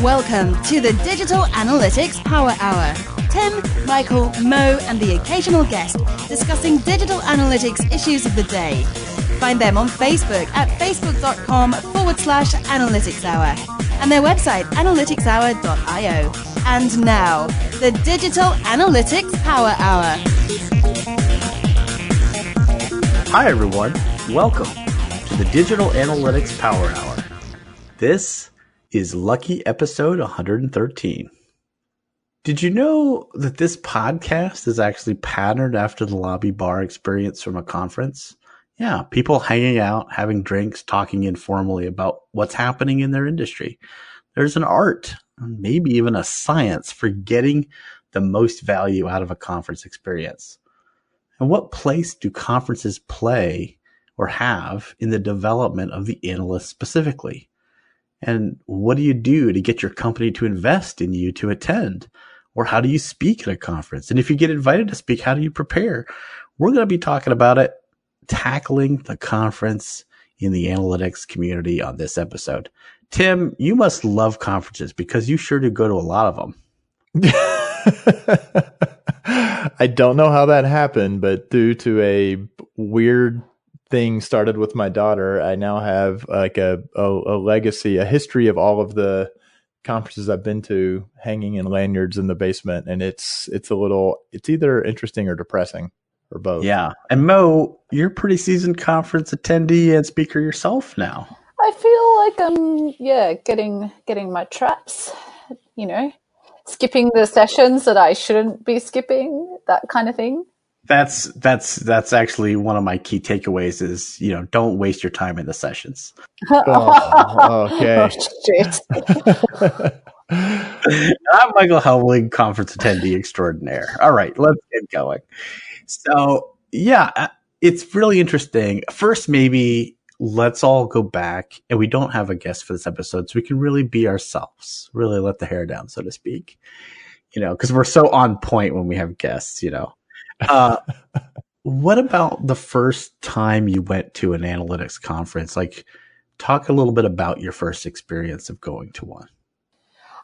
Welcome to the Digital Analytics Power Hour. Tim, Michael, Mo, and the occasional guest discussing digital analytics issues of the day. Find them on Facebook at facebook.com/analytics hour and their website analyticshour.io. And now, the Digital Analytics Power Hour. Hi everyone, welcome to the Digital Analytics Power Hour. This is lucky episode 113. Did you know that this podcast is actually patterned after the lobby bar experience from a conference? Yeah, people hanging out, having drinks, talking informally about what's happening in their industry. There's an art, maybe even a science, for getting the most value out of a conference experience. And what place do conferences play or have in the development of the analyst specifically? And what do you do to get your company to invest in you to attend? Or how do you speak at a conference? And if you get invited to speak, how do you prepare? We're going to be talking about it, tackling the conference in the analytics community on this episode. Tim, you must love conferences because you sure do go to a lot of them. I don't know how that happened, but due to a weird thing started with my daughter, I now have like a legacy, a history of all of the conferences I've been to hanging in lanyards in the basement. And it's either interesting or depressing or both. Yeah. And Mo, you're a pretty seasoned conference attendee and speaker yourself now. I feel like I'm getting my traps, skipping the sessions that I shouldn't be skipping, that kind of thing. That's actually one of my key takeaways is, don't waste your time in the sessions. Oh, okay. Oh, shit. I'm Michael Helwig, conference attendee extraordinaire. All right, let's get going. So, yeah, it's really interesting. First, maybe let's all go back, and we don't have a guest for this episode, so we can really be ourselves, really let the hair down, so to speak, because we're so on point when we have guests, What about the first time you went to an analytics conference? Like, talk a little bit about your first experience of going to one.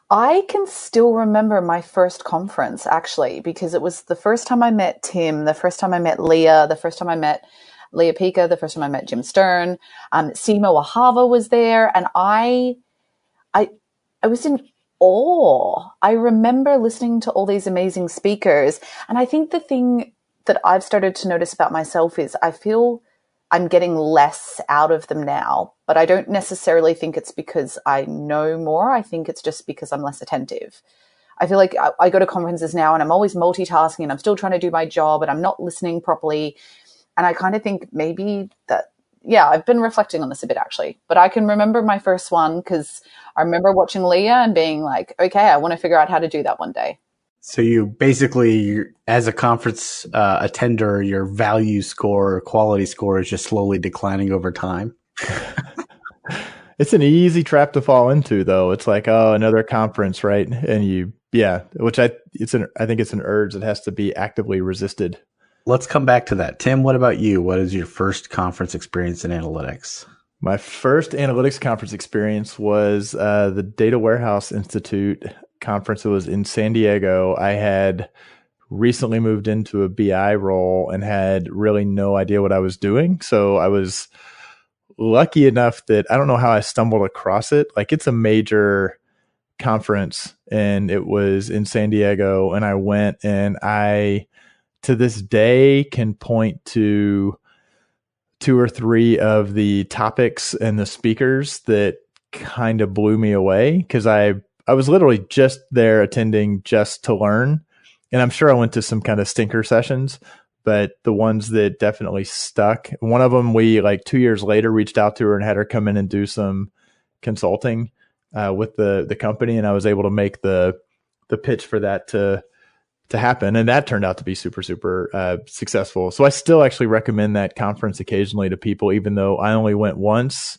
I can still remember my first conference, actually, because it was the first time I met Tim, the first time I met Leah, the first time I met Leah Pica, the first time I met Jim Stern. Simo Ahava was there, and I was in awe. I remember listening to all these amazing speakers, and I think the thing that I've started to notice about myself is I feel I'm getting less out of them now, but I don't necessarily think it's because I know more. I think it's just because I'm less attentive. I feel like I go to conferences now and I'm always multitasking and I'm still trying to do my job and I'm not listening properly. And I kind of think maybe that, I've been reflecting on this a bit actually, but I can remember my first one because I remember watching Leah and being like, okay, I want to figure out how to do that one day. So you basically, as a conference attender, your value score, quality score is just slowly declining over time. It's an easy trap to fall into, though. It's like, oh, another conference, right? And I think it's an urge that has to be actively resisted. Let's come back to that. Tim, what about you? What is your first conference experience in analytics? My first analytics conference experience was the Data Warehouse Institute conference. It was in San Diego. I had recently moved into a BI role and had really no idea what I was doing. So I was lucky enough that I don't know how I stumbled across it. Like, it's a major conference and it was in San Diego, and I went, and I, to this day, can point to 2 or 3 of the topics and the speakers that kind of blew me away, because I was literally just there attending just to learn. And I'm sure I went to some kind of stinker sessions, but the ones that definitely stuck, one of them, we 2 years later reached out to her and had her come in and do some consulting with the company. And I was able to make the pitch for that to happen. And that turned out to be super, super successful. So I still actually recommend that conference occasionally to people, even though I only went once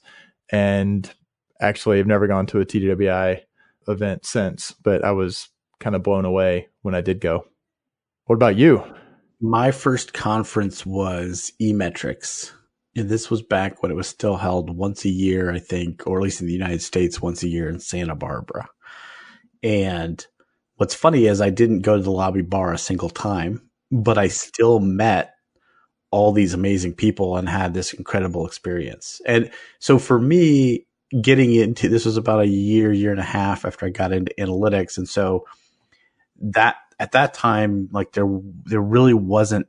and actually have never gone to a TDWI event since, but I was kind of blown away when I did go. What about you? My first conference was eMetrics. And this was back when it was still held once a year, I think, or at least in the United States, once a year in Santa Barbara. And what's funny is I didn't go to the lobby bar a single time, but I still met all these amazing people and had this incredible experience. And so for me, getting into this was about a year and a half after I got into analytics. And so that at that time, like there really wasn't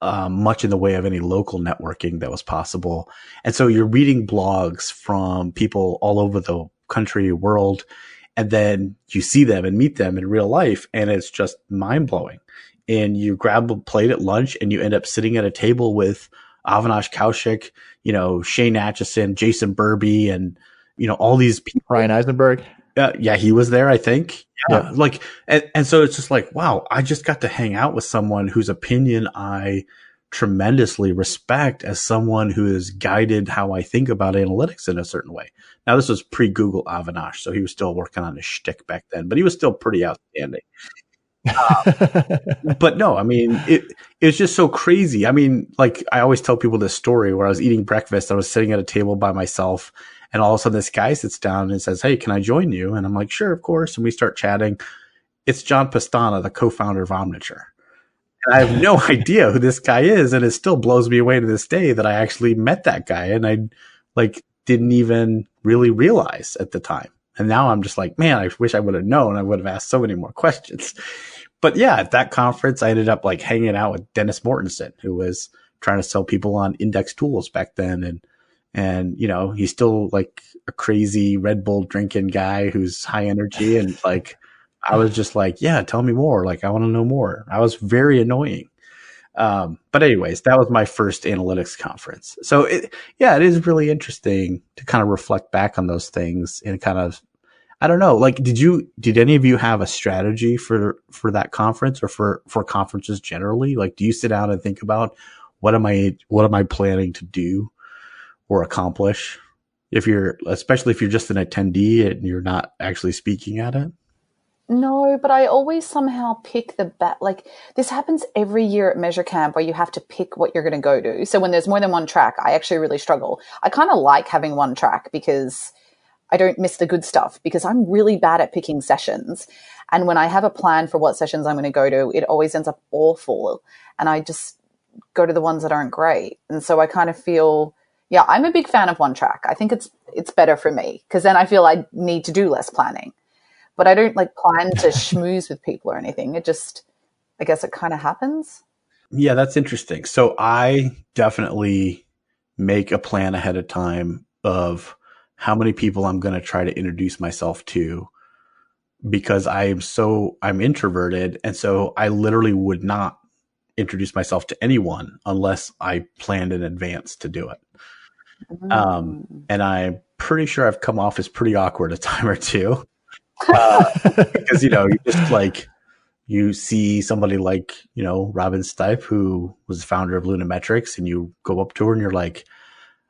much in the way of any local networking that was possible. And so you're reading blogs from people all over the country, world, and then you see them and meet them in real life, and it's just mind blowing. And you grab a plate at lunch and you end up sitting at a table with Avinash Kaushik, Shane Atchison, Jason Burby, and, all these people. Ryan Eisenberg. Yeah, he was there, I think. Yeah. And so it's just like, wow, I just got to hang out with someone whose opinion I tremendously respect as someone who has guided how I think about analytics in a certain way. Now, this was pre-Google Avinash, so he was still working on his shtick back then, but he was still pretty outstanding. But no, I mean, it's just so crazy. I mean, like I always tell people this story where I was eating breakfast. I was sitting at a table by myself, and all of a sudden this guy sits down and says, "Hey, can I join you?" And I'm like, "Sure, of course." And we start chatting. It's John Pastana, the co-founder of Omniture. And I have no idea who this guy is. And it still blows me away to this day that I actually met that guy. And I didn't even really realize at the time. And now I'm just like, man, I wish I would have known. I would have asked so many more questions. But yeah, at that conference, I ended up hanging out with Dennis Mortensen, who was trying to sell people on index tools back then. And he's still like a crazy Red Bull drinking guy who's high energy. And I was just like, yeah, tell me more. I want to know more. I was very annoying. But anyways, that was my first analytics conference. So it is really interesting to kind of reflect back on those things and kind of, I don't know, did any of you have a strategy for that conference or for conferences generally? Do you sit down and think about what am I planning to do or accomplish especially if you're just an attendee and you're not actually speaking at it? No, but I always somehow pick this happens every year at Measure Camp where you have to pick what you're going to go to. So when there's more than one track, I actually really struggle. I kind of like having one track because I don't miss the good stuff, because I'm really bad at picking sessions. And when I have a plan for what sessions I'm going to go to, it always ends up awful. And I just go to the ones that aren't great. And so I kind of feel, yeah, I'm a big fan of one track. I think it's better for me because then I feel I need to do less planning. But I don't plan to schmooze with people or anything. It just, I guess it kind of happens. Yeah, that's interesting. So I definitely make a plan ahead of time of how many people I'm going to try to introduce myself to, because I'm introverted. And so I literally would not introduce myself to anyone unless I planned in advance to do it. And I'm pretty sure I've come off as pretty awkward a time or two. Because, you just you see somebody Robin Stipe, who was the founder of Lunametrics, and you go up to her and you're like,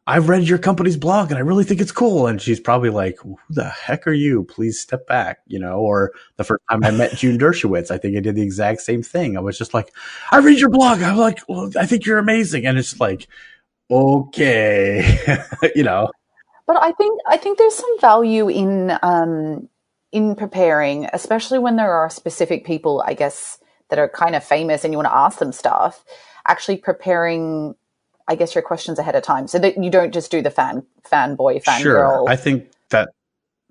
I've read your company's blog and I really think it's cool. And she's probably like, who the heck are you? Please step back, or the first time I met June Dershowitz, I think I did the exact same thing. I was just like, I read your blog. I'm like, well, I think you're amazing. And it's like, okay, But I think there's some value in preparing, especially when there are specific people, I guess, that are kind of famous and you want to ask them stuff, actually preparing, I guess, your questions ahead of time so that you don't just do the fanboy, fangirl. Sure. I think that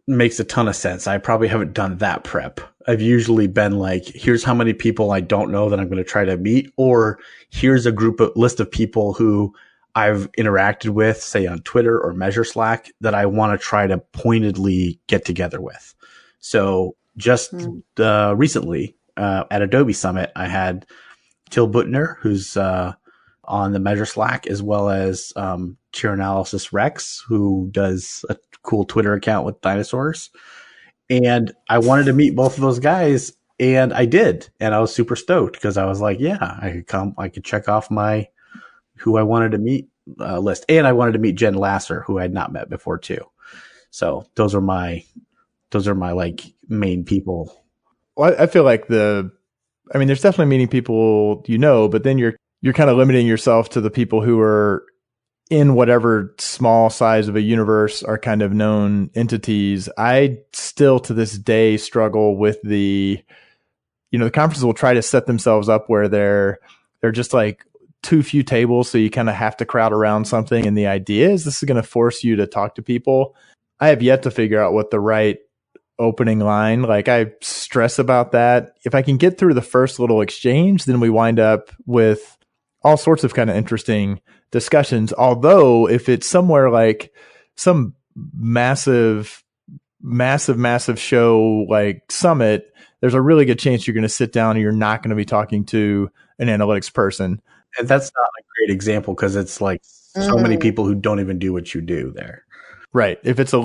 makes a ton of sense. I probably haven't done that prep. I've usually been like, here's how many people I don't know that I'm going to try to meet, or here's a list of people who I've interacted with, say on Twitter or Measure Slack, that I want to try to pointedly get together with. So just recently at Adobe Summit, I had Till Butner, who's on the Measure Slack, as well as Tier Analysis Rex, who does a cool Twitter account with dinosaurs. And I wanted to meet both of those guys, and I did. And I was super stoked because I was like, yeah, I could check off my who I wanted to meet list. And I wanted to meet Jen Lasser, who I had not met before too. So those are my main people. Well, I feel like there's definitely meeting people, but then you're kind of limiting yourself to the people who are in whatever small size of a universe are kind of known entities. I still to this day struggle with the conferences will try to set themselves up where they're just like too few tables. So you kind of have to crowd around something. And the idea is this is going to force you to talk to people. I have yet to figure out what the right opening line, like I stress about that. If I can get through the first little exchange, then we wind up with all sorts of kind of interesting discussions. Although if it's somewhere like some massive show like Summit, there's a really good chance you're going to sit down and you're not going to be talking to an analytics person. And that's not a great example because it's like so many people who don't even do what you do there. Right. If it's a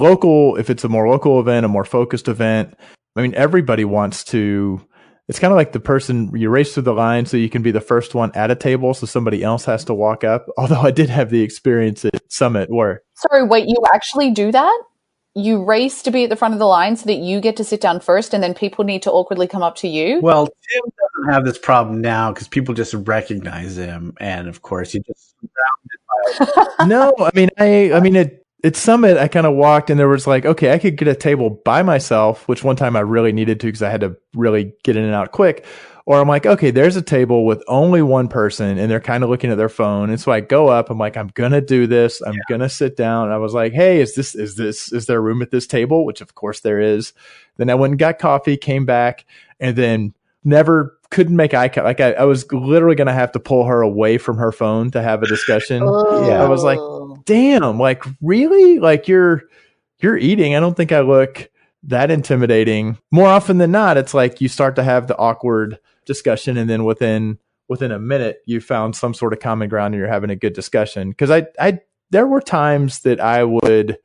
more local event, a more focused event, I mean, everybody wants to, it's kind of like the person you race through the line so you can be the first one at a table so somebody else has to walk up. Although I did have the experience at Summit where. Sorry, wait, you actually do that? You race to be at the front of the line so that you get to sit down first and then people need to awkwardly come up to you? Well, Tim doesn't have this problem now because people just recognize him. And of course, he just surrounded by. No, at Summit, I kind of walked and there was like, okay, I could get a table by myself, which one time I really needed to because I had to really get in and out quick. Or I'm like, okay, there's a table with only one person and they're kind of looking at their phone. And so I go up, I'm like, I'm going to do this. I'm going to sit down. And I was like, hey, is there room at this table? Which of course there is. Then I went and got coffee, came back and then couldn't make eye contact. Like I was literally going to have to pull her away from her phone to have a discussion. Yeah. I was like, damn, like really? Like you're eating. I don't think I look that intimidating. More often than not, it's like you start to have the awkward discussion and then within a minute you found some sort of common ground and you're having a good discussion. Because I there were times that I would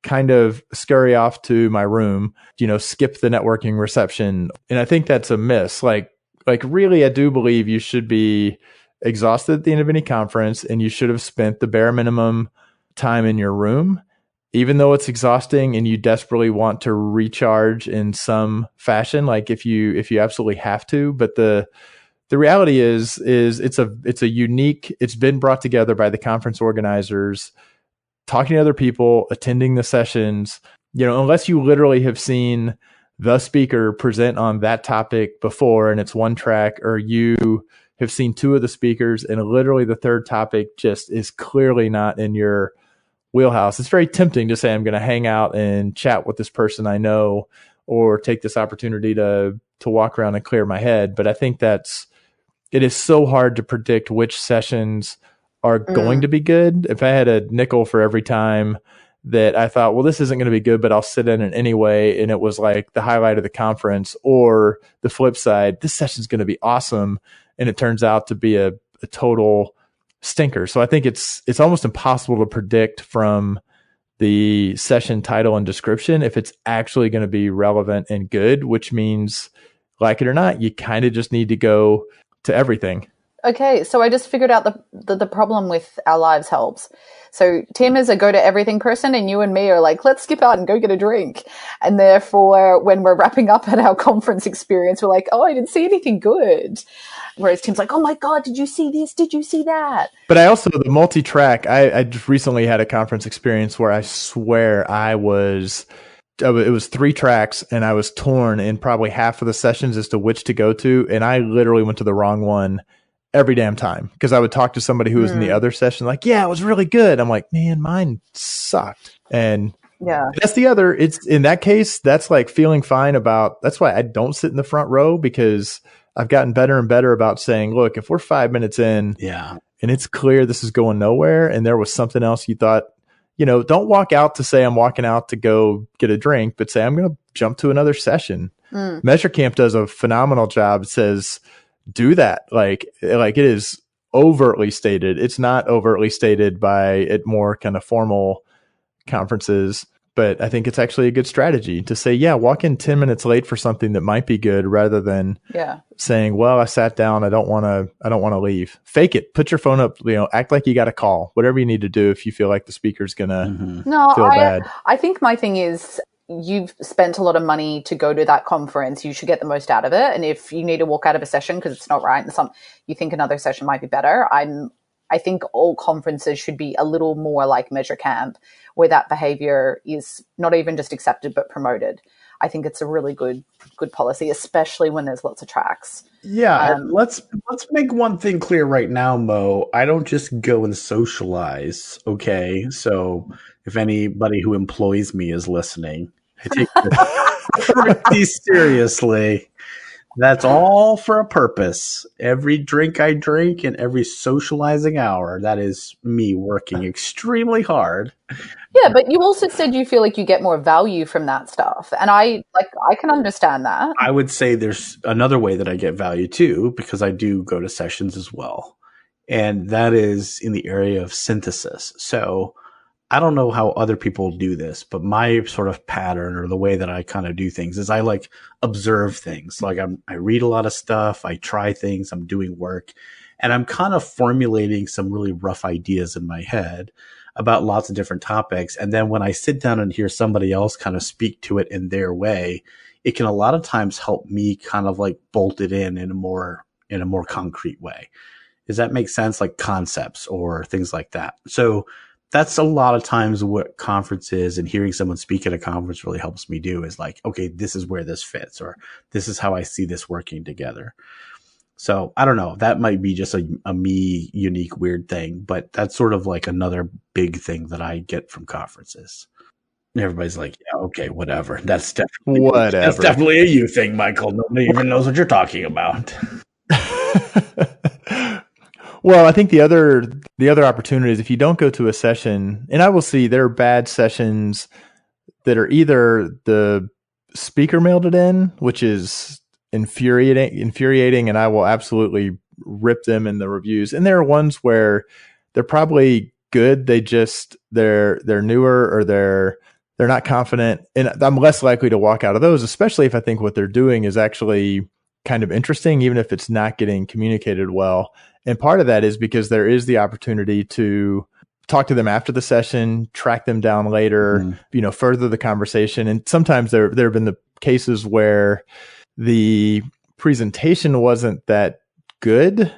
kind of scurry off to my room, skip the networking reception. And I think that's a miss. Like really, I do believe you should be exhausted at the end of any conference and you should have spent the bare minimum time in your room, even though it's exhausting and you desperately want to recharge in some fashion, like if you absolutely have to. But the reality is it's been brought together by the conference organizers, talking to other people, attending the sessions, unless you literally have seen the speaker present on that topic before and it's one track, or you have seen two of the speakers and literally the third topic just is clearly not in your wheelhouse. It's very tempting to say, I'm going to hang out and chat with this person I know, or take this opportunity to walk around and clear my head. But I think it is so hard to predict which sessions are going to be good. If I had a nickel for every time that I thought, well, this isn't going to be good, but I'll sit in it anyway, and it was like the highlight of the conference, or the flip side, this session's going to be awesome, and it turns out to be a total stinker. So I think it's almost impossible to predict from the session title and description if it's actually going to be relevant and good, which means, like it or not, you kind of just need to go to everything. Okay, so I just figured out the problem with Our Lives Helps. So Tim is a go-to-everything person, and you and me are like, let's skip out and go get a drink. And therefore, when we're wrapping up at our conference experience, we're like, oh, I didn't see anything good. Whereas Tim's like, oh my God, did you see this? Did you see that? But I also, the multi-track, I just recently had a conference experience where I swear it was 3 tracks and I was torn in probably half of the sessions as to which to go to. And I literally went to the wrong one every damn time because I would talk to somebody who was in the other session like, yeah, it was really good. I'm like, man, mine sucked. And yeah, that's the other, it's in that case, that's like feeling fine about, that's why I don't sit in the front row, because I've gotten better and better about saying, look, if we're 5 minutes in and it's clear this is going nowhere and there was something else you thought, don't walk out to say I'm walking out to go get a drink, but say I'm going to jump to another session. Measure Camp does a phenomenal job. It says, do that. Like it is overtly stated. It's not overtly stated by at more kind of formal conferences, but I think it's actually a good strategy to say, yeah, walk in 10 minutes late for something that might be good, rather than saying, well, I sat down. I don't want to leave. Fake it. Put your phone up, act like you got a call, whatever you need to do. If you feel like the speaker's going to feel bad. I think my thing is, you've spent a lot of money to go to that conference. You should get the most out of it. And if you need to walk out of a session because it's not right and you think another session might be better, I'm I think all conferences should be a little more like Measure Camp, where that behavior is not even just accepted but promoted. I think it's a really good policy, especially when there's lots of tracks. Yeah, let's make one thing clear right now, Mo. I don't just go and socialize, okay? So if anybody who employs me is listening, I take this pretty seriously. That's all for a purpose. Every drink I drink and every socializing hour, that is me working extremely hard. Yeah, but you also said you feel like you get more value from that stuff. And I can understand that. I would say there's another way that I get value too, because I do go to sessions as well. And that is in the area of synthesis. So I don't know how other people do this, but my sort of pattern or the way that I kind of do things is I like observe things. Like I read a lot of stuff, I try things, I'm doing work, and I'm kind of formulating some really rough ideas in my head about lots of different topics. And then when I sit down and hear somebody else kind of speak to it in their way, it can a lot of times help me kind of like bolt it in a more concrete way. Does that make sense? Like concepts or things like that. So that's a lot of times what conferences and hearing someone speak at a conference really helps me do is like, okay, this is where this fits, or this is how I see this working together. So I don't know, that might be just a me unique weird thing, but that's sort of like another big thing that I get from conferences. And everybody's like, yeah, okay, whatever. That's definitely a you thing, Michael. Nobody even knows what you're talking about. Well, I think the other opportunity is if you don't go to a session, and I will see there are bad sessions that are either the speaker mailed it in, which is infuriating, and I will absolutely rip them in the reviews. And there are ones where they're probably good. They're newer, or they're not confident, and I'm less likely to walk out of those, especially if I think what they're doing is actually kind of interesting, even if it's not getting communicated well. And part of that is because there is the opportunity to talk to them after the session, track them down later, further the conversation. And sometimes there have been the cases where the presentation wasn't that good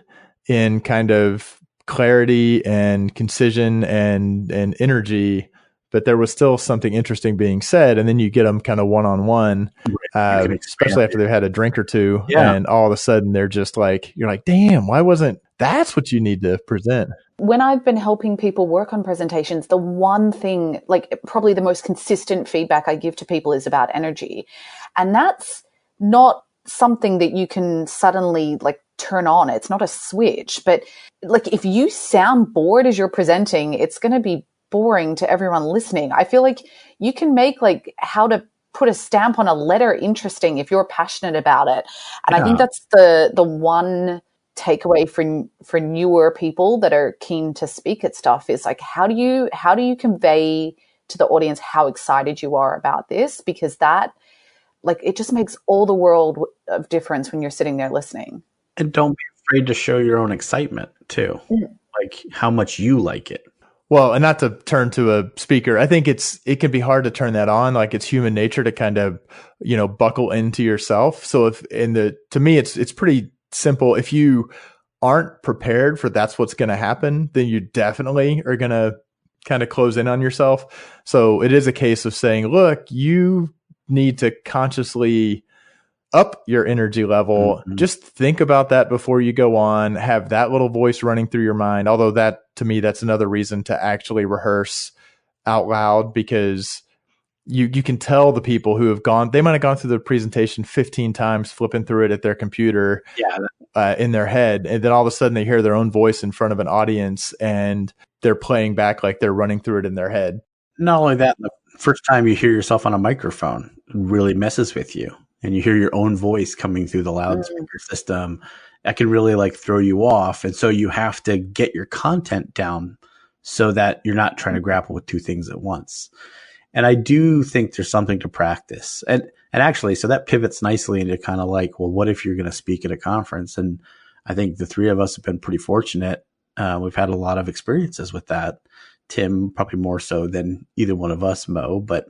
in kind of clarity and concision and energy, but there was still something interesting being said. And then you get them kind of one-on-one, especially after they've had a drink or two. Yeah. And all of a sudden they're just like, you're like, damn, that's what you need to present. When I've been helping people work on presentations, the one thing, like probably the most consistent feedback I give to people is about energy. And that's not something that you can suddenly like turn on. It's not a switch, but like if you sound bored as you're presenting, it's going to be boring to everyone listening. I feel like you can make like how to put a stamp on a letter interesting if you're passionate about it. And I think that's the one takeaway for newer people that are keen to speak at stuff is like, how do you convey to the audience how excited you are about this? Because that, like, it just makes all the world of difference when you're sitting there listening. And don't be afraid to show your own excitement too. Like how much you like it. Well, and not to turn to a speaker, I think it can be hard to turn that on. Like it's human nature to kind of, buckle into yourself. So to me, it's pretty simple. If you aren't prepared for that's what's going to happen, then you definitely are going to kind of close in on yourself. So it is a case of saying, look, you need to consciously up your energy level. Just think about that before you go on, have that little voice running through your mind. Although that, to me, that's another reason to actually rehearse out loud, because you can tell the people who have they might have gone through the presentation 15 times, flipping through it at their computer in their head. And then all of a sudden they hear their own voice in front of an audience and they're playing back like they're running through it in their head. Not only that, the first time you hear yourself on a microphone, it really messes with you. And you hear your own voice coming through the loudspeaker system, that can really like throw you off. And so you have to get your content down so that you're not trying to grapple with two things at once. And I do think there's something to practice. And actually, so that pivots nicely into kind of like, well, what if you're going to speak at a conference? And I think the three of us have been pretty fortunate. We've had a lot of experiences with that. Tim, probably more so than either one of us, Mo, but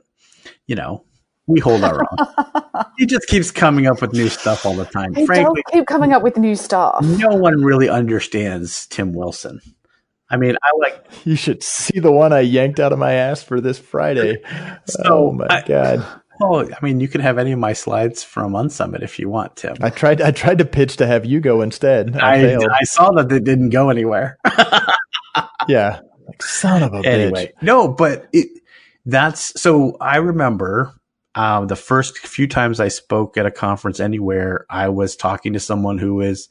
we hold our own. He just keeps coming up with new stuff all the time. Frankly, keep coming up with new stuff. No one really understands Tim Wilson. I mean, I like. You should see the one I yanked out of my ass for this Friday. Oh my God. Oh, I mean, you can have any of my slides from Unsummit if you want, Tim. I tried to pitch to have you go instead. I failed. I saw that they didn't go anywhere. Yeah. Like, son of a Anyway, bitch. no, but so I remember the first few times I spoke at a conference anywhere, I was talking to someone who is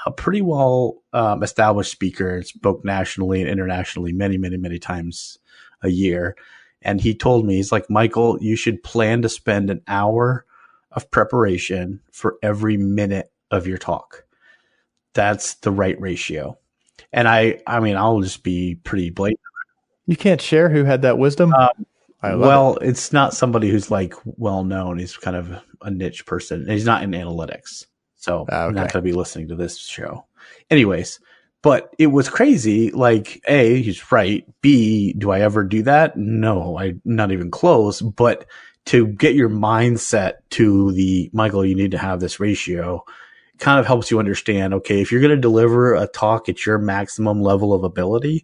a pretty well established speaker, spoke nationally and internationally many, many, many times a year. And he told me, he's like, Michael, you should plan to spend an hour of preparation for every minute of your talk. That's the right ratio. And I mean, I'll just be pretty blatant. You can't share who had that wisdom? It's not somebody who's like well known. He's kind of a niche person. And he's not in analytics. So I'm not going to be listening to this show. Anyways, but it was crazy. Like, A, he's right. B, do I ever do that? No, I'm not even close. But to get your mindset to Michael, you need to have this ratio, kind of helps you understand, okay, if you're going to deliver a talk at your maximum level of ability,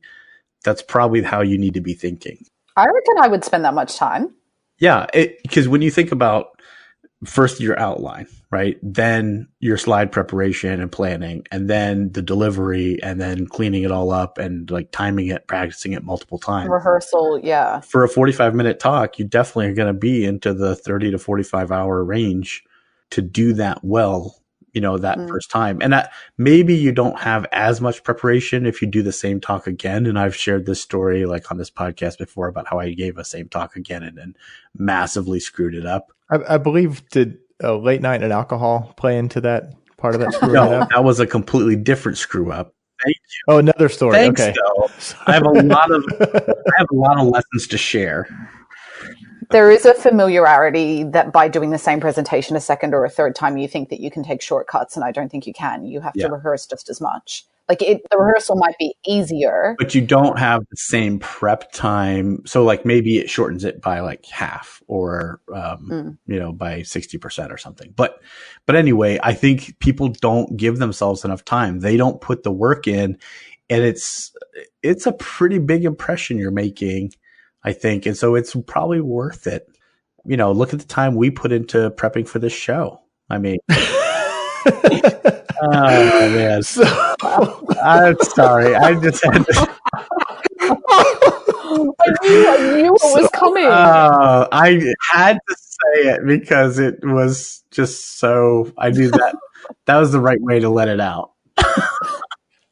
that's probably how you need to be thinking. I reckon I would spend that much time. Yeah, because when you think about first your outline, right? Then your slide preparation and planning, and then the delivery, and then cleaning it all up and like timing it, practicing it multiple times. Rehearsal, yeah. For a 45-minute talk, you definitely are going to be into the 30 to 45 hour range to do that well, that first time. And that maybe you don't have as much preparation if you do the same talk again. And I've shared this story like on this podcast before about how I gave the same talk again and then massively screwed it up. I believe, did a late night and alcohol play into that part of that screw up? That was a completely different screw up. Thank you. Oh, another story. Thanks, okay. Though. I have a lot of lessons to share. There is a familiarity that by doing the same presentation a second or a third time, you think that you can take shortcuts, and I don't think you can. You have to rehearse just as much. Like the rehearsal might be easier, but you don't have the same prep time. So like maybe it shortens it by like half or, by 60% or something. But anyway, I think people don't give themselves enough time. They don't put the work in, and it's a pretty big impression you're making, I think. And so it's probably worth it. Look at the time we put into prepping for this show. I mean, oh man. I'm sorry. I just had to. I knew it was coming. I had to say it because it was just so. I knew that was the right way to let it out.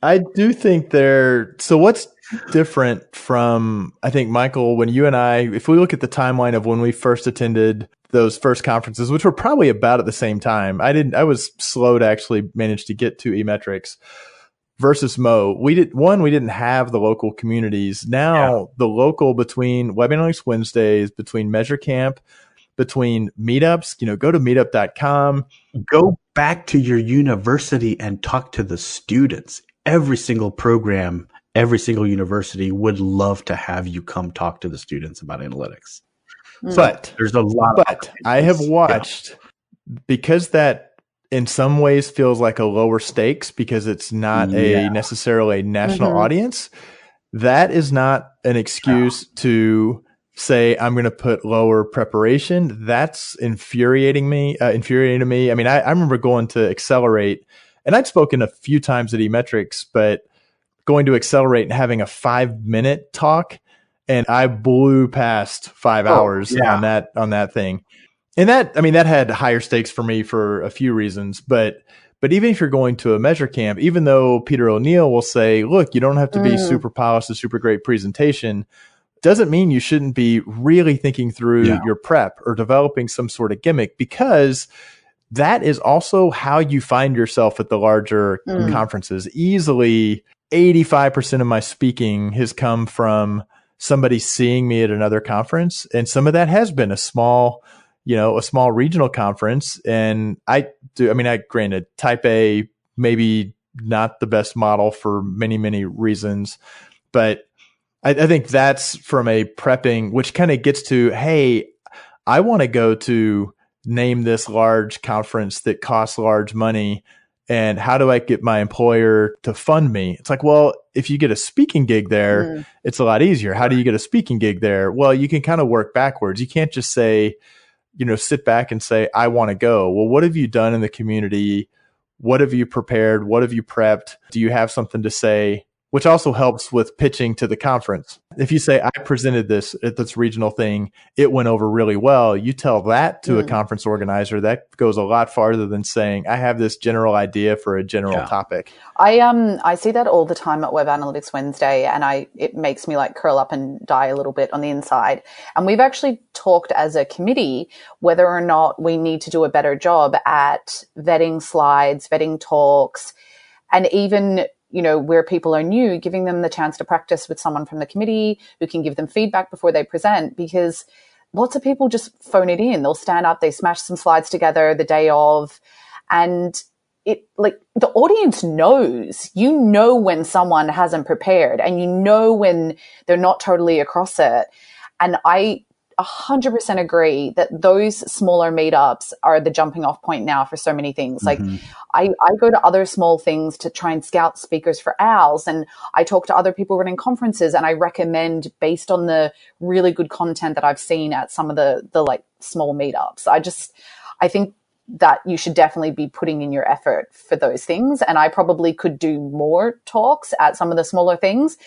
I do think so what's different from, I think, Michael, when you and I, if we look at the timeline of when we first attended those first conferences, which were probably about at the same time, I was slow to actually manage to get to eMetrics versus Mo. We didn't have the local communities. Now the local, between Web Analytics Wednesdays, between Measure Camp, between meetups, go to meetup.com. Go back to your university and talk to the students. Every single program, every single university would love to have you come talk to the students about analytics. But there's a lot. But I have watched, because that in some ways feels like a lower stakes because it's not necessarily a national audience. That is not an excuse to say I'm going to put lower preparation. That's infuriating me. I mean, I remember going to Accelerate, and I'd spoken a few times at eMetrics, but going to Accelerate and having a 5-minute talk, and I blew past 5 hours on that thing. And that had higher stakes for me for a few reasons, but even if you're going to a Measure Camp, even though Peter O'Neill will say, look, you don't have to be super polished, a super great presentation, doesn't mean you shouldn't be really thinking through your prep or developing some sort of gimmick, because that is also how you find yourself at the larger conferences. Easily 85% of my speaking has come from somebody seeing me at another conference. And some of that has been a small regional conference. And granted, type A, maybe not the best model for many, many reasons, but I think that's from a prepping, which kind of gets to, hey, I want to go to name this large conference that costs large money. And how do I get my employer to fund me? It's like, well, if you get a speaking gig there, it's a lot easier. How do you get a speaking gig there? Well, you can kind of work backwards. You can't just say, sit back and say, I want to go. Well, what have you done in the community? What have you prepared? What have you prepped? Do you have something to say? Which also helps with pitching to the conference. If you say, I presented this at this regional thing, it went over really well, you tell that to a conference organizer, that goes a lot farther than saying, I have this general idea for a general topic. I see that all the time at Web Analytics Wednesday, and it makes me like curl up and die a little bit on the inside. And we've actually talked as a committee whether or not we need to do a better job at vetting slides, vetting talks, and even where people are new, giving them the chance to practice with someone from the committee who can give them feedback before they present, because lots of people just phone it in. They'll stand up, they smash some slides together the day of, and the audience knows, when someone hasn't prepared, and when they're not totally across it. And I 100% agree that those smaller meetups are the jumping off point now for so many things. Like I go to other small things to try and scout speakers for owls, and I talk to other people running conferences, and I recommend based on the really good content that I've seen at some of the like small meetups. I think that you should definitely be putting in your effort for those things. And I probably could do more talks at some of the smaller things,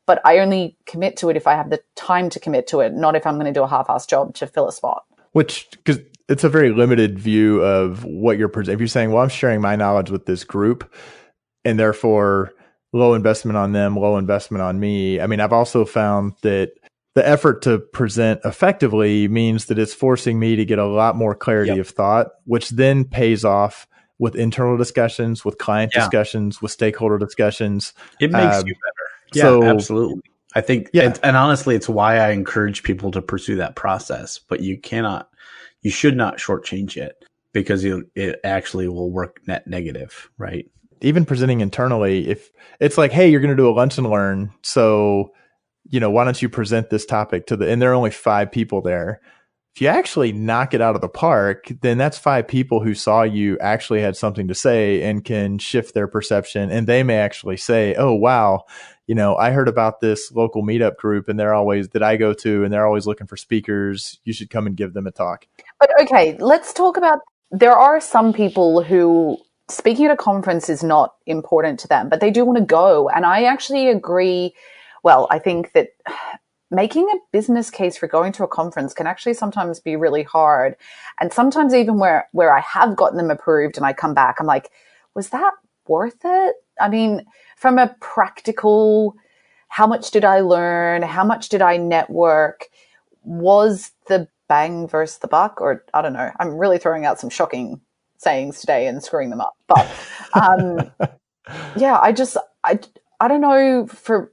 but I only commit to it if I have the time to commit to it, not if I'm going to do a half-assed job to fill a spot. Because it's a very limited view of what you're presenting. If you're saying, well, I'm sharing my knowledge with this group, and therefore low investment on them, low investment on me. I mean, I've also found that the effort to present effectively means that it's forcing me to get a lot more clarity of thought, which then pays off with internal discussions, with client discussions, with stakeholder discussions. It makes you better. Yeah, absolutely. I think, and honestly, it's why I encourage people to pursue that process, but you should not shortchange it, because it actually will work net negative, right? Even presenting internally, if it's like, hey, you're going to do a lunch and learn, so, why don't you present this topic and there are only 5 people there. If you actually knock it out of the park, then that's 5 people who saw you actually had something to say and can shift their perception. And they may actually say, oh, wow, I heard about this local meetup group that I go to, and they're always looking for speakers. You should come and give them a talk. But okay, let's talk about, there are some people who speaking at a conference is not important to them, but they do want to go. And I actually agree. Well, I think that making a business case for going to a conference can actually sometimes be really hard. And sometimes even where I have gotten them approved and I come back, I'm like, was that worth it? I mean, from a practical, how much did I learn? How much did I network? Was the bang versus the buck? Or I don't know. I'm really throwing out some shocking sayings today and screwing them up. But I don't know, for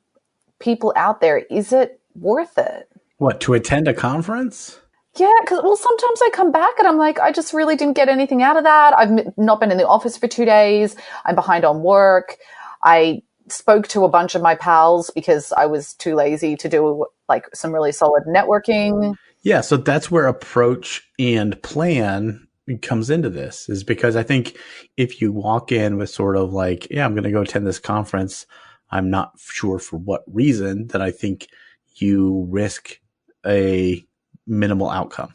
people out there, is it worth it? What, to attend a conference? Yeah, because sometimes I come back and I'm like, I just really didn't get anything out of that. I've not been in the office for 2 days. I'm behind on work. I spoke to a bunch of my pals because I was too lazy to do like some really solid networking. Yeah, so that's where approach and plan comes into this, is because I think if you walk in with sort of like, yeah, I'm going to go attend this conference, I'm not sure for what reason, that I think you risk a minimal outcome.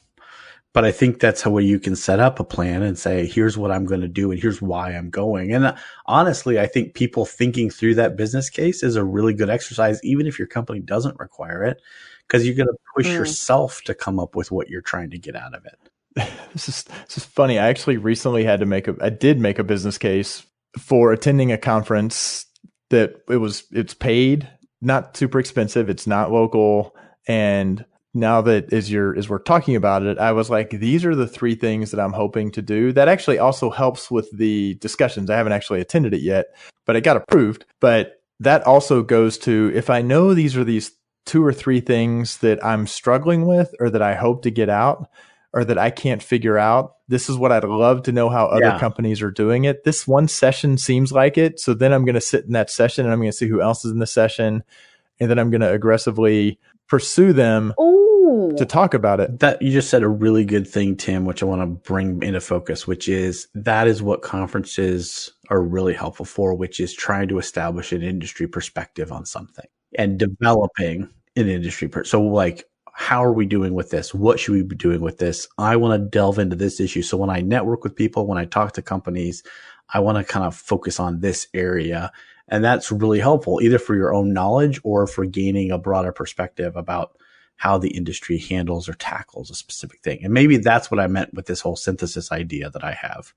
But I think that's how you can set up a plan and say, here's what I'm going to do and here's why I'm going. And honestly, I think people thinking through that business case is a really good exercise, even if your company doesn't require it, because you're going to push yourself to come up with what you're trying to get out of it. This is funny. I actually recently I did make a business case for attending a conference that it's paid, not super expensive. It's not local. And now that as we're talking about it, I was like, these are the 3 things that I'm hoping to do. That actually also helps with the discussions. I haven't actually attended it yet, but it got approved. But that also goes to, if I know these are these 2 or 3 things that I'm struggling with, or that I hope to get out, or that I can't figure out, this is what I'd love to know how other companies are doing it. This one session seems like it. So then I'm going to sit in that session and I'm going to see who else is in the session. And then I'm going to aggressively pursue them to talk about it. That you just said a really good thing, Tim, which I want to bring into focus, which is that is what conferences are really helpful for, which is trying to establish an industry perspective on something and developing an industry. So like, how are we doing with this? What should we be doing with this? I want to delve into this issue. So when I network with people, when I talk to companies, I want to kind of focus on this area. And that's really helpful either for your own knowledge or for gaining a broader perspective about how the industry handles or tackles a specific thing. And maybe that's what I meant with this whole synthesis idea that I have,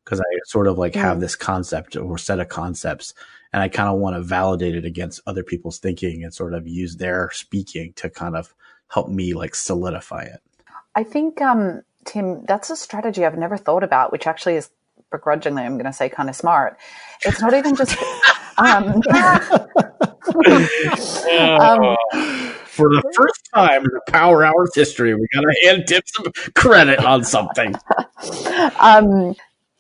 because I sort of like have this concept or set of concepts, and I kind of want to validate it against other people's thinking and sort of use their speaking to kind of help me like solidify it. I think, Tim, that's a strategy I've never thought about, which actually is begrudgingly, I'm going to say, kind of smart. It's not even just... For the first time in the Power Hour's history, we got to hand Tim some credit on something.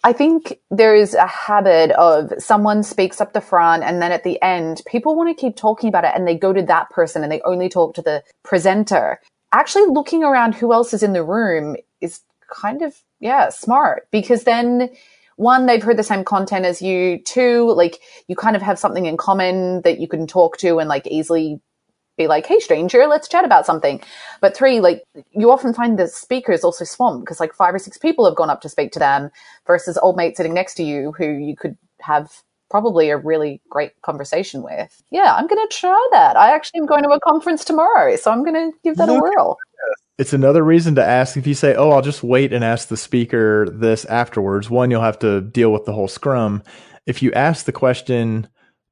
I think there is a habit of someone speaks up the front, and then at the end, people want to keep talking about it, and they go to that person and they only talk to the presenter. Actually looking around who else is in the room is kind of, smart, because then, one, they've heard the same content as you. Two, like, you kind of have something in common that you can talk to and like easily be like, hey, stranger, let's chat about something. But three, like, you often find the speakers also swamped because like 5 or 6 people have gone up to speak to them versus old mate sitting next to you who you could have probably a really great conversation with. Yeah, I'm going to try that. I actually am going to a conference tomorrow, so I'm going to give that a whirl. It's another reason to ask. If you say, oh, I'll just wait and ask the speaker this afterwards, one, you'll have to deal with the whole scrum. If you ask the question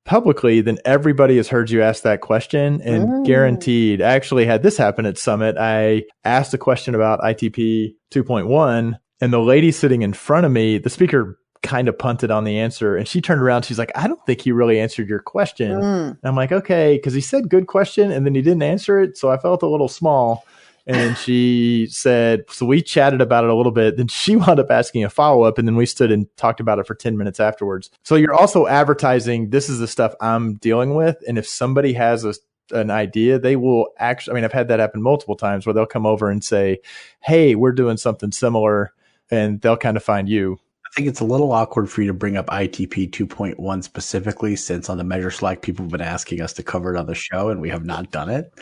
publicly, then everybody has heard you ask that question, and guaranteed. I actually had this happen at Summit. I asked a question about ITP 2.1, and the lady sitting in front of me, the speaker kind of punted on the answer, and she turned around. She's like, I don't think he really answered your question. And I'm like, okay, because he said good question, and then he didn't answer it, so I felt a little small. And she said, so we chatted about it a little bit. Then she wound up asking a follow-up, and then we stood and talked about it for 10 minutes afterwards. So you're also advertising, this is the stuff I'm dealing with. And if somebody has an idea, they will actually, I mean, I've had that happen multiple times where they'll come over and say, hey, we're doing something similar, and they'll kind of find you. I think it's a little awkward for you to bring up ITP 2.1 specifically, since on the Measure Slack, people have been asking us to cover it on the show, and we have not done it.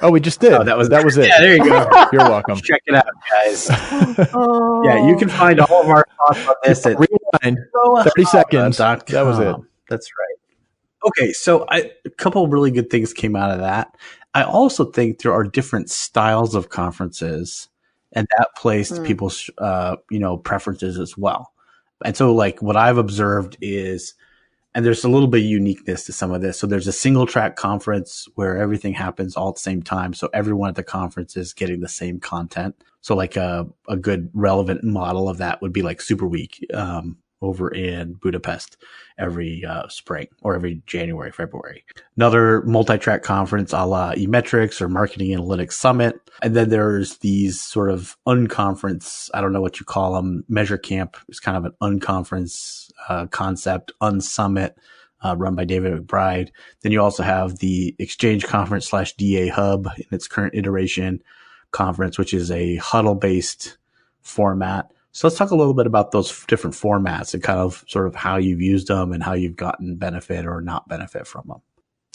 Oh, we just did. Oh, that was it. Yeah, there you go. You're welcome. Check it out, guys. Yeah, you can find all of our thoughts on this at Rewind 30 seconds. That was it. That's right. Okay, so a couple of really good things came out of that. I also think there are different styles of conferences, and that plays to people's preferences as well. And so, like, what I've observed is, and there's a little bit of uniqueness to some of this. So there's a single track conference where everything happens all at the same time. So everyone at the conference is getting the same content. So like a good relevant model of that would be like Super Week over in Budapest every spring or every January, February. Another multi-track conference a la eMetrics or Marketing Analytics Summit. And then there's these sort of unconference, I don't know what you call them. Measure Camp is kind of an unconference concept, unsummit, run by David McBride. Then you also have the Exchange Conference / DA Hub in its current iteration conference, which is a huddle-based format. So let's talk a little bit about those different formats and kind of sort of how you've used them and how you've gotten benefit or not benefit from them.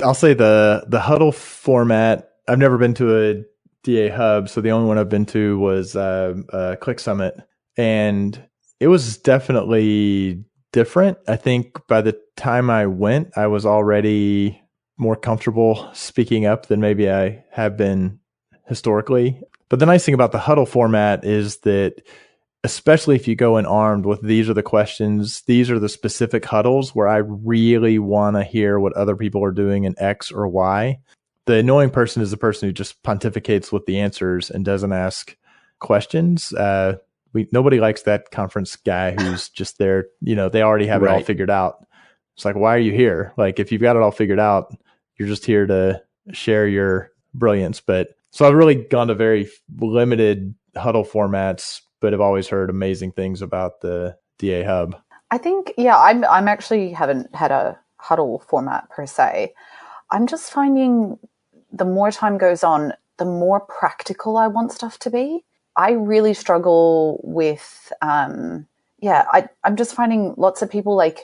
I'll say the huddle format, I've never been to a DA Hub, so the only one I've been to was Click Summit. And it was definitely different. I think by the time I went, I was already more comfortable speaking up than maybe I have been historically. But the nice thing about the huddle format is that, especially if you go in armed with these are the questions, these are the specific huddles where I really want to hear what other people are doing in X or Y. The annoying person is the person who just pontificates with the answers and doesn't ask questions. Nobody likes that conference guy who's just there. They already have it all figured out. It's like, why are you here? Like, if you've got it all figured out, you're just here to share your brilliance. But so I've really gone to very limited huddle formats, but I've always heard amazing things about the DA Hub. I think, I'm actually haven't had a huddle format per se. I'm just finding the more time goes on, the more practical I want stuff to be. I really struggle with I'm just finding lots of people like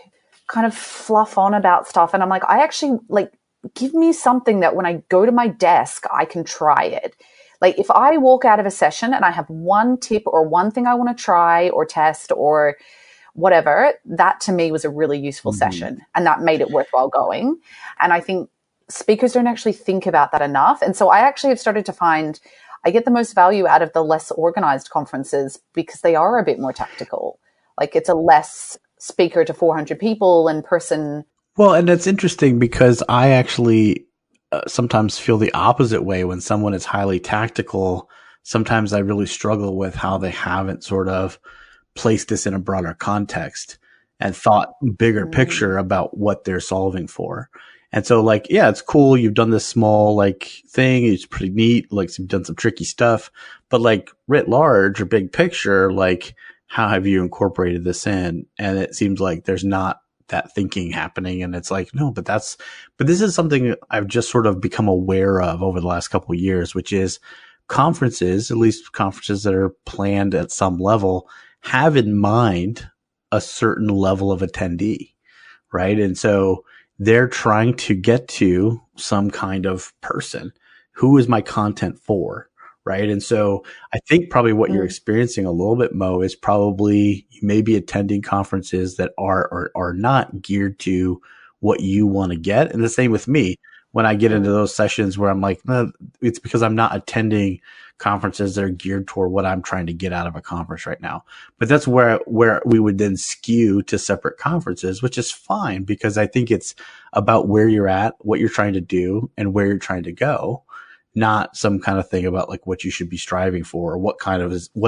kind of fluff on about stuff. And I'm like, I actually like, give me something that when I go to my desk, I can try it. Like if I walk out of a session and I have one tip or one thing I want to try or test or whatever, that to me was a really useful session, and that made it worthwhile going. And I think speakers don't actually think about that enough. And so I actually have started to find I get the most value out of the less organized conferences because they are a bit more tactical. Like it's a less speaker to 400 people in person. Well, and it's interesting because I actually sometimes feel the opposite way when someone is highly tactical. Sometimes I really struggle with how they haven't sort of placed this in a broader context and thought bigger picture about what they're solving for. And so like, yeah, it's cool. You've done this small like thing. It's pretty neat. Like you've done some tricky stuff, but like writ large or big picture, like how have you incorporated this in? And it seems like there's not that thinking happening. And it's like, no, but this is something I've just sort of become aware of over the last couple of years, which is conferences, at least conferences that are planned at some level, have in mind a certain level of attendee, right? And so they're trying to get to some kind of person. Who is my content for, right? And so I think probably what you're experiencing a little bit, Mo, is probably you may be attending conferences that are or are not geared to what you want to get. And the same with me. When I get into those sessions where I'm like, no, it's because I'm not attending conferences that are geared toward what I'm trying to get out of a conference right now. But that's where we would then skew to separate conferences, which is fine because I think it's about where you're at, what you're trying to do, and where you're trying to go, not some kind of thing about like what you should be striving for or what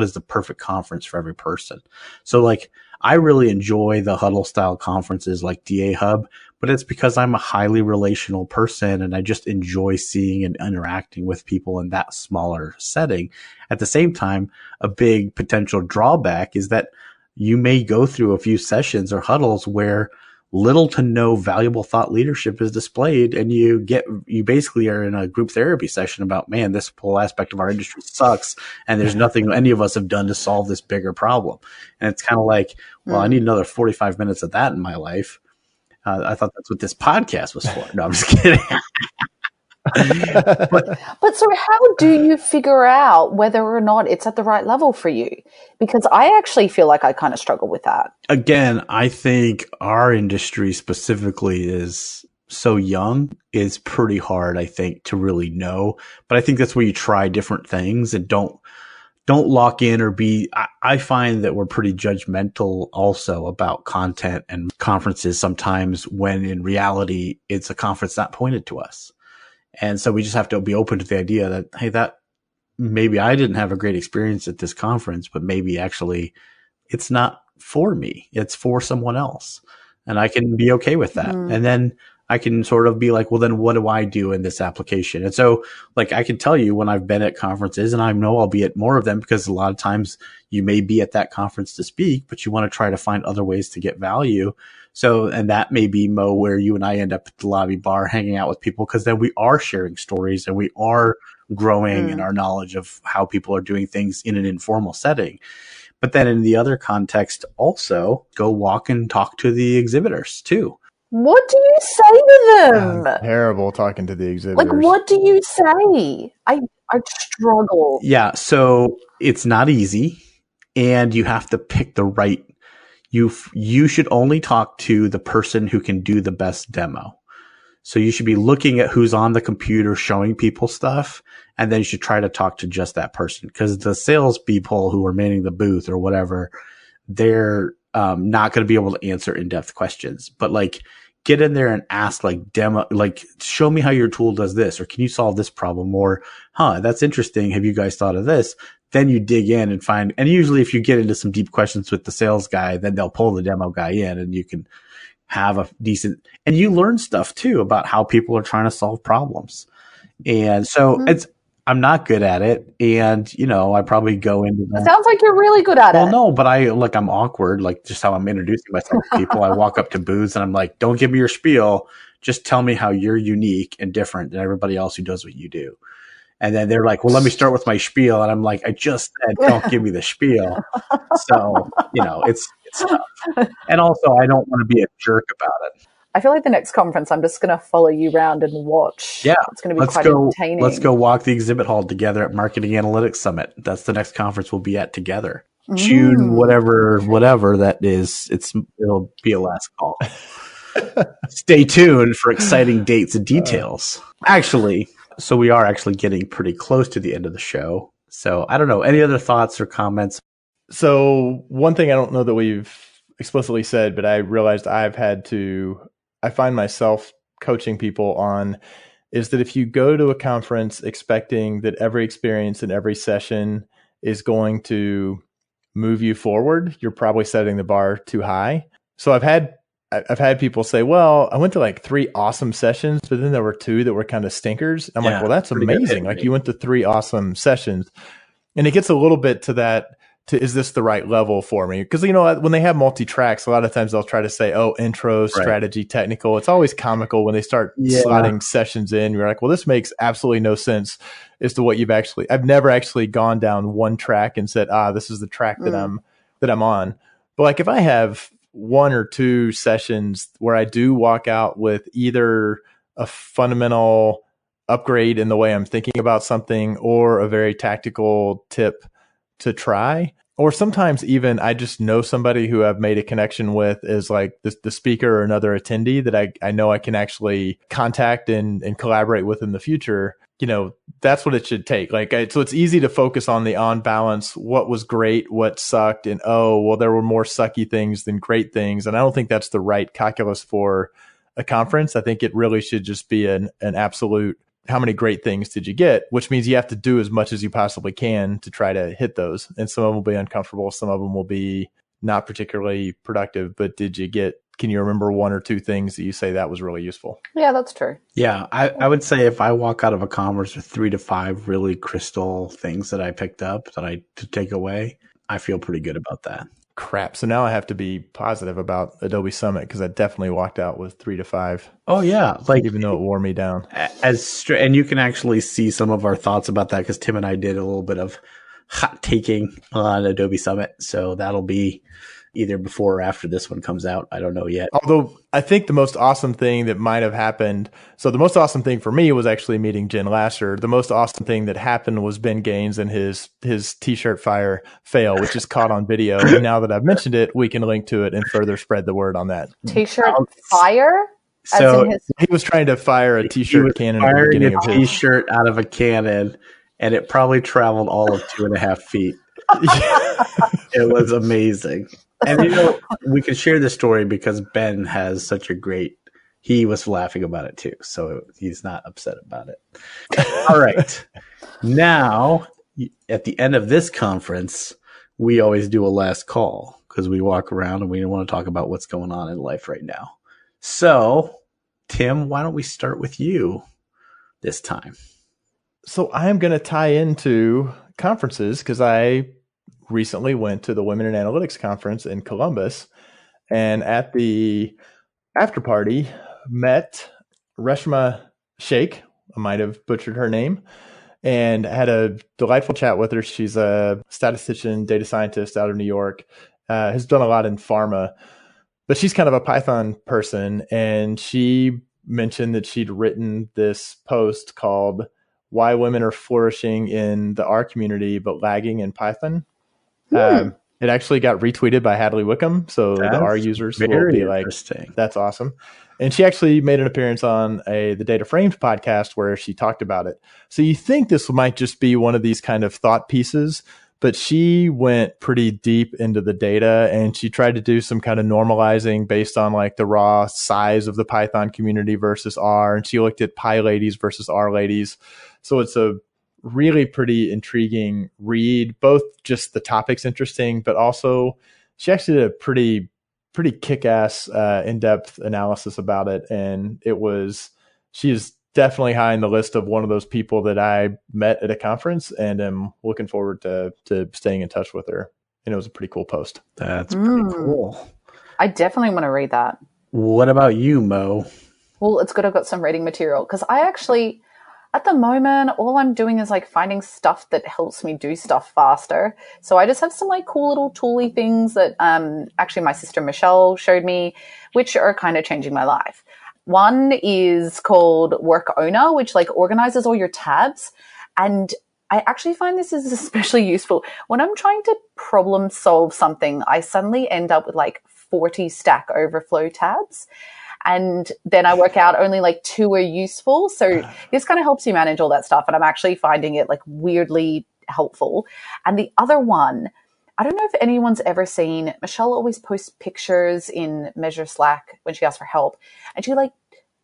is the perfect conference for every person. So like, I really enjoy the huddle style conferences like DA Hub, but it's because I'm a highly relational person and I just enjoy seeing and interacting with people in that smaller setting. At the same time, a big potential drawback is that you may go through a few sessions or huddles where little to no valuable thought leadership is displayed, and you basically are in a group therapy session about, man, this whole aspect of our industry sucks, and there's nothing any of us have done to solve this bigger problem. And it's kind of like, well, I need another 45 minutes of that in my life. I thought that's what this podcast was for. No, I'm just kidding. But so how do you figure out whether or not it's at the right level for you? Because I actually feel like I kind of struggle with that. Again, I think our industry specifically is so young. It's pretty hard, I think, to really know. But I think that's where you try different things and don't lock in or be, I find that we're pretty judgmental also about content and conferences sometimes when in reality, it's a conference not pointed to us. And so we just have to be open to the idea that, hey, that maybe I didn't have a great experience at this conference, but maybe actually it's not for me. It's for someone else. And I can be okay with that. And then I can sort of be like, well, then what do I do in this application? And so like, I can tell you when I've been at conferences, and I know I'll be at more of them because a lot of times you may be at that conference to speak, but you want to try to find other ways to get value. So, and that may be, Mo, where you and I end up at the lobby bar hanging out with people, because then we are sharing stories and we are growing in our knowledge of how people are doing things in an informal setting. But then in the other context, also go walk and talk to the exhibitors too. What do you say to them? Terrible talking to the exhibitors. Like, what do you say? I struggle. Yeah, so it's not easy, and you have to pick the right. You should only talk to the person who can do the best demo. So you should be looking at who's on the computer showing people stuff, and then you should try to talk to just that person, because the sales people who are manning the booth or whatever, they're not going to be able to answer in-depth questions. But like, get in there and ask, like, demo, like, show me how your tool does this, or can you solve this problem, or that's interesting, have you guys thought of this? Then you dig in and find, and usually if you get into some deep questions with the sales guy, then they'll pull the demo guy in and you can have a decent, and you learn stuff too about how people are trying to solve problems. And so I'm not good at it. And, I probably go into that. It sounds like you're really good at it. Well, no, but I'm awkward, like just how I'm introducing myself to people. I walk up to booths and I'm like, don't give me your spiel. Just tell me how you're unique and different than everybody else who does what you do. And then they're like, well, let me start with my spiel. And I'm like, I just said, don't give me the spiel. So, it's stuff. And also, I don't want to be a jerk about it. I feel like the next conference, I'm just going to follow you around and watch. Yeah. It's going to be quite entertaining. Let's go walk the exhibit hall together at Marketing Analytics Summit. That's the next conference we'll be at together. June, whatever that is. It'll be a last call. Stay tuned for exciting dates and details. Actually, so we are actually getting pretty close to the end of the show. So I don't know. Any other thoughts or comments? So one thing I don't know that we've explicitly said, but I realized I find myself coaching people on, is that if you go to a conference expecting that every experience and every session is going to move you forward, you're probably setting the bar too high. So I've had people say, well, I went to like 3 awesome sessions, but then there were 2 that were kind of stinkers. I'm like, well, that's amazing. Like you went to 3 awesome sessions. And it gets a little bit to that, is this the right level for me? Because, when they have multi-tracks, a lot of times they'll try to say, intro, strategy, technical. It's always comical when they start slotting sessions in. You're like, well, this makes absolutely no sense as to what I've never actually gone down one track and said, this is the track that I'm on. But like if I have 1 or 2 sessions where I do walk out with either a fundamental upgrade in the way I'm thinking about something or a very tactical tip to try, or sometimes even I just know somebody who I've made a connection with as like the speaker or another attendee that I know I can actually contact and collaborate with in the future. That's what it should take. So it's easy to focus on the on balance, what was great, what sucked, and there were more sucky things than great things. And I don't think that's the right calculus for a conference. I think it really should just be an absolute, how many great things did you get? Which means you have to do as much as you possibly can to try to hit those. And some of them will be uncomfortable. Some of them will be not particularly productive, but can you remember 1 or 2 things that you say that was really useful? Yeah, that's true. Yeah, I would say if I walk out of a conference with 3 to 5 really crystal things that I picked up to take away, I feel pretty good about that. Crap. So now I have to be positive about Adobe Summit because I definitely walked out with 3 to 5. Oh yeah, even though it wore me down. And you can actually see some of our thoughts about that because Tim and I did a little bit of hot taking on Adobe Summit, so that'll be either before or after this one comes out. I don't know yet. Although I think the most awesome thing that might have happened, so the most awesome thing for me was actually meeting Jen Lasser. The most awesome thing that happened was Ben Gaines and his t-shirt fire fail, which is caught on video. And now that I've mentioned it, we can link to it and further spread the word on that. T-shirt fire? So he was trying to fire a t-shirt cannon at the beginning of his t-shirt out of a cannon, and it probably traveled all of 2.5 feet. It was amazing. And we can share this story because Ben has such a great, he was laughing about it too. So he's not upset about it. All right. Now, at the end of this conference, we always do a last call because we walk around and we want to talk about what's going on in life right now. So, Tim, why don't we start with you this time? So I'm going to tie into conferences because I recently went to the Women in Analytics conference in Columbus, and at the after party met Reshma Sheikh. I might have butchered her name, and had a delightful chat with her. She's a statistician, data scientist out of New York, has done a lot in pharma, but she's kind of a Python person. And she mentioned that she'd written this post called "Why Women Are Flourishing in the R Community but Lagging in Python." It actually got retweeted by Hadley Wickham, so the R users will be like, "That's awesome." And she actually made an appearance on the Data Framed podcast where she talked about it. So you think this might just be one of these kind of thought pieces, but she went pretty deep into the data and she tried to do some kind of normalizing based on like the raw size of the Python community versus R. And she looked at PyLadies versus R ladies. So it's a really pretty intriguing read, both just the topic's interesting, but also she actually did a pretty kick-ass in-depth analysis about it. And she is definitely high in the list of one of those people that I met at a conference and am looking forward to staying in touch with her. And it was a pretty cool post. That's pretty cool. I definitely want to read that. What about you, Mo? Well, it's good I've got some reading material because I At the moment, all I'm doing is like finding stuff that helps me do stuff faster. So I just have some like cool little tooly things that actually my sister Michelle showed me, which are kind of changing my life. One is called Work Owner, which like organizes all your tabs. And I actually find this is especially useful when I'm trying to problem solve something. I suddenly end up with like 40 Stack Overflow tabs. And then I work out only like 2 are useful. So this kind of helps you manage all that stuff. And I'm actually finding it like weirdly helpful. And the other one, I don't know if anyone's ever seen, Michelle always posts pictures in Measure Slack when she asks for help. And she like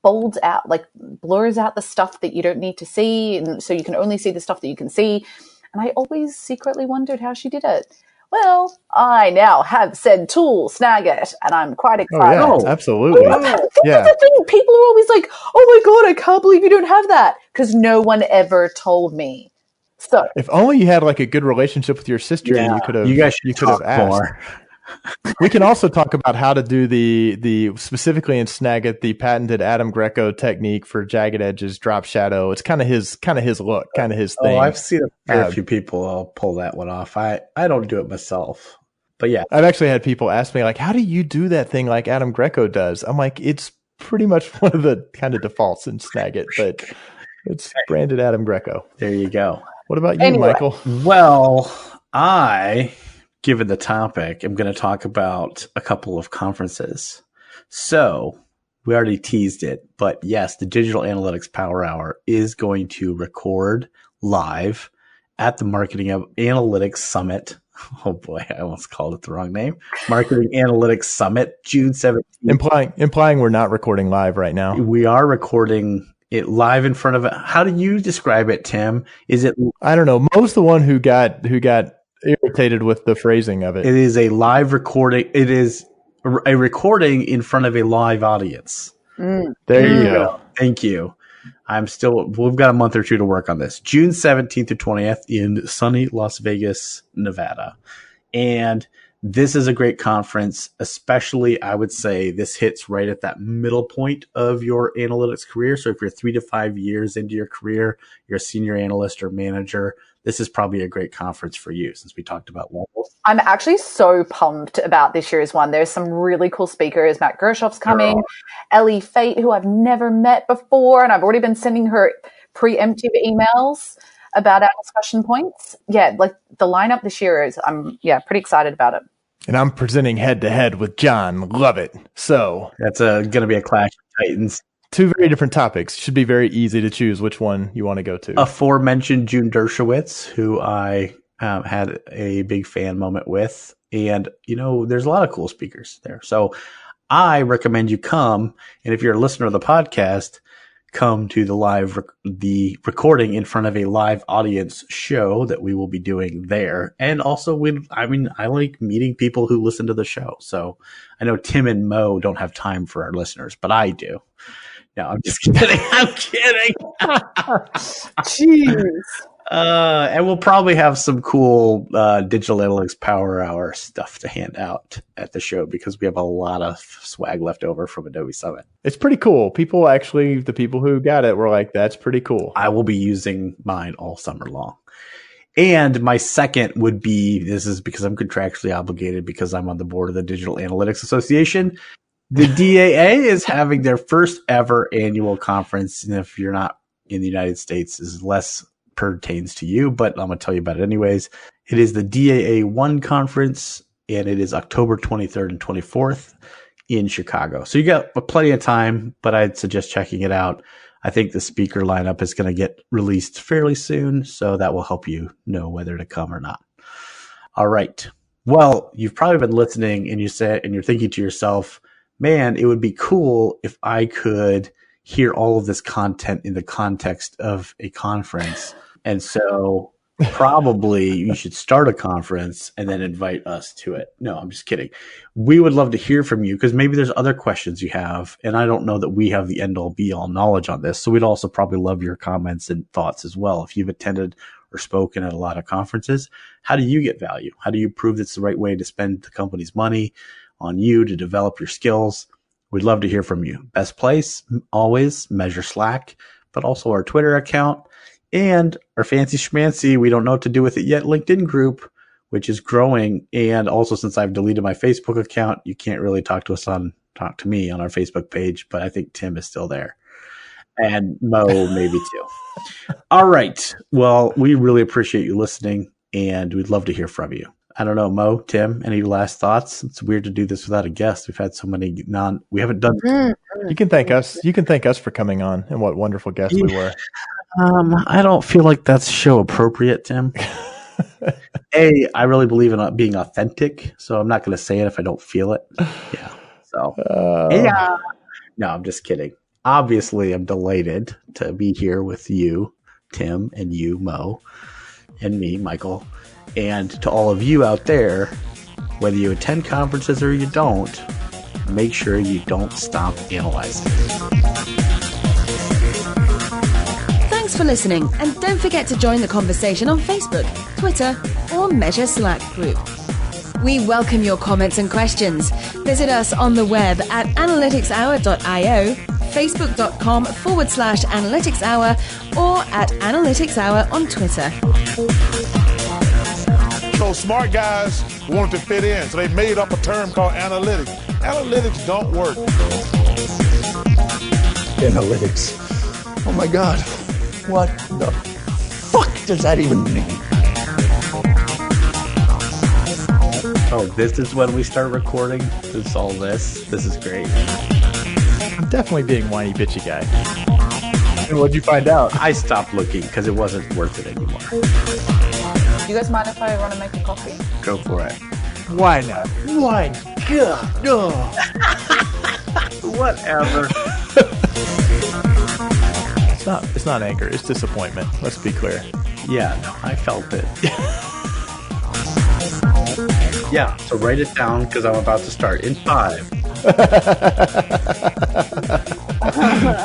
bolds out, like blurs out the stuff that you don't need to see. And so you can only see the stuff that you can see. And I always secretly wondered how she did it. Well, I now have said tool, Snagit, and I'm quite excited. Oh, yeah, absolutely. That's the thing. People are always like, oh my God, I can't believe you don't have that. Because no one ever told me. So if only you had like a good relationship with your sister, and you guys could have asked. More. We can also talk about how to do the specifically in Snagit, the patented Adam Greco technique for jagged edges, drop shadow. It's kind of his look, kind of his thing. Oh, I've seen a fair few people pull that one off. I don't do it myself, but yeah, I've actually had people ask me like, how do you do that thing like Adam Greco does? I'm like, it's pretty much one of the kind of defaults in Snagit, but it's branded Adam Greco. There you go. What about you, Michael? Well, given the topic, I'm going to talk about a couple of conferences. So we already teased it, but yes, the Digital Analytics Power Hour is going to record live at the Marketing Analytics Summit. Oh boy, I almost called it the wrong name. Marketing Analytics Summit, June 17th. Implying we're not recording live right now. We are recording it live in front of it. How do you describe it, Tim? Is it? I don't know. Most the one who got irritated with the phrasing of it. It is a live recording. It is a recording in front of a live audience. There you go. Thank you. We've got a month or two to work on this. June 17th to 20th in sunny Las Vegas, Nevada. And this is a great conference, especially I would say this hits right at that middle point of your analytics career. So if you're 3 to 5 years into your career, you're a senior analyst or manager, this is probably a great conference for you since we talked about levels. I'm actually so pumped about this year's one. There's some really cool speakers. Matt Gershoff's coming, Ellie Fate, who I've never met before, and I've already been sending her preemptive emails about our discussion points. Yeah, like the lineup this year is, I'm pretty excited about it. And I'm presenting head to head with John. Love it. So that's going to be a clash of titans. 2 very different topics. Should be very easy to choose which one you want to go to. Aforementioned June Dershowitz, who I had a big fan moment with. And, there's a lot of cool speakers there. So I recommend you come. And if you're a listener of the podcast, come to the recording in front of a live audience show that we will be doing there. And also, I like meeting people who listen to the show. So I know Tim and Mo don't have time for our listeners, but I do. No, I'm just kidding. I'm kidding. Jeez. And we'll probably have some cool Digital Analytics Power Hour stuff to hand out at the show because we have a lot of swag left over from Adobe Summit. It's pretty cool. The people who got it were like, that's pretty cool. I will be using mine all summer long. And my second would be, this is because I'm contractually obligated because I'm on the board of the Digital Analytics Association. The DAA is having their first ever annual conference. And if you're not in the United States, is less pertains to you, but I'm going to tell you about it anyways. It is the DAA 1 conference, and it is October 23rd and 24th in Chicago. So you got plenty of time, but I'd suggest checking it out. I think the speaker lineup is going to get released fairly soon, so that will help you know whether to come or not. All right. Well, you've probably been listening and you're thinking to yourself, man, it would be cool if I could hear all of this content in the context of a conference. And so probably you should start a conference and then invite us to it. No, I'm just kidding. We would love to hear from you because maybe there's other questions you have. And I don't know that we have the end all be all knowledge on this. So we'd also probably love your comments and thoughts as well. If you've attended or spoken at a lot of conferences, how do you get value? How do you prove it's the right way to spend the company's money on you to develop your skills? We'd love to hear from you. Best place, always, Measure Slack. but also our Twitter account and our fancy schmancy, we don't know what to do with it yet, LinkedIn group, which is growing. And also, since I've deleted my Facebook account, you can't really talk to me on our Facebook page, but I think Tim is still there. And Mo maybe too. All right. Well, we really appreciate you listening, and we'd love to hear from you. I don't know, Mo, Tim, any last thoughts? It's weird to do this without a guest. We've had so many we haven't done. You can thank us. You can thank us for coming on, and what wonderful guests we were. I don't feel like that's show appropriate, Tim. I really believe in being authentic, so I'm not going to say it if I don't feel it. Yeah. So, yeah. No, I'm just kidding. Obviously, I'm delighted to be here with you, Tim, and you, Mo, and me, Michael, and to all of you out there, whether you attend conferences or you don't, make sure you don't stop analyzing. Thanks for listening, and don't forget to join the conversation on Facebook, Twitter, or Measure Slack group. We welcome your comments and questions. Visit us on the web at analyticshour.io, facebook.com/analyticshour, or at analyticshour on Twitter. So smart guys wanted to fit in, so they made up a term called analytics. Analytics don't work. Analytics. Oh my God. What the fuck does that even mean? Oh, this is when we start recording? It's all this? This is great. I'm definitely being whiny bitchy guy. And what'd you find out? I stopped looking because it wasn't worth it anymore. Do you guys mind if I run and make a coffee? Go for it. Why not? Why? God. Whatever. It's not anger. It's disappointment. Let's be clear. Yeah, no, I felt it. Yeah, so write it down because I'm about to start in 5.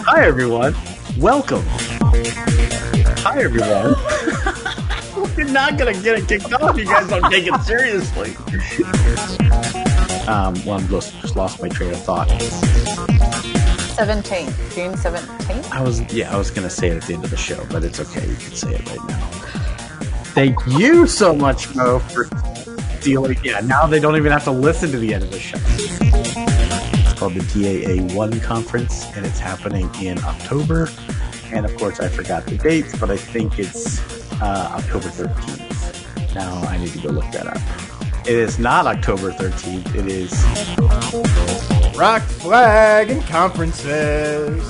Hi, everyone. Welcome. Hi, everyone. We're not going to get it kicked off. You guys don't take it seriously. Well, I just lost my train of thought. 17th, June 17th. I was going to say it at the end of the show, but it's okay. You can say it right now. Thank you so much, Mo, for stealing. Yeah, now they don't even have to listen to the end of the show. It's called the DAA1 conference, and it's happening in October. And of course, I forgot the dates, but I think it's October 13th. Now I need to go look that up. It is not October 13th. It is Rock, flag, and conferences.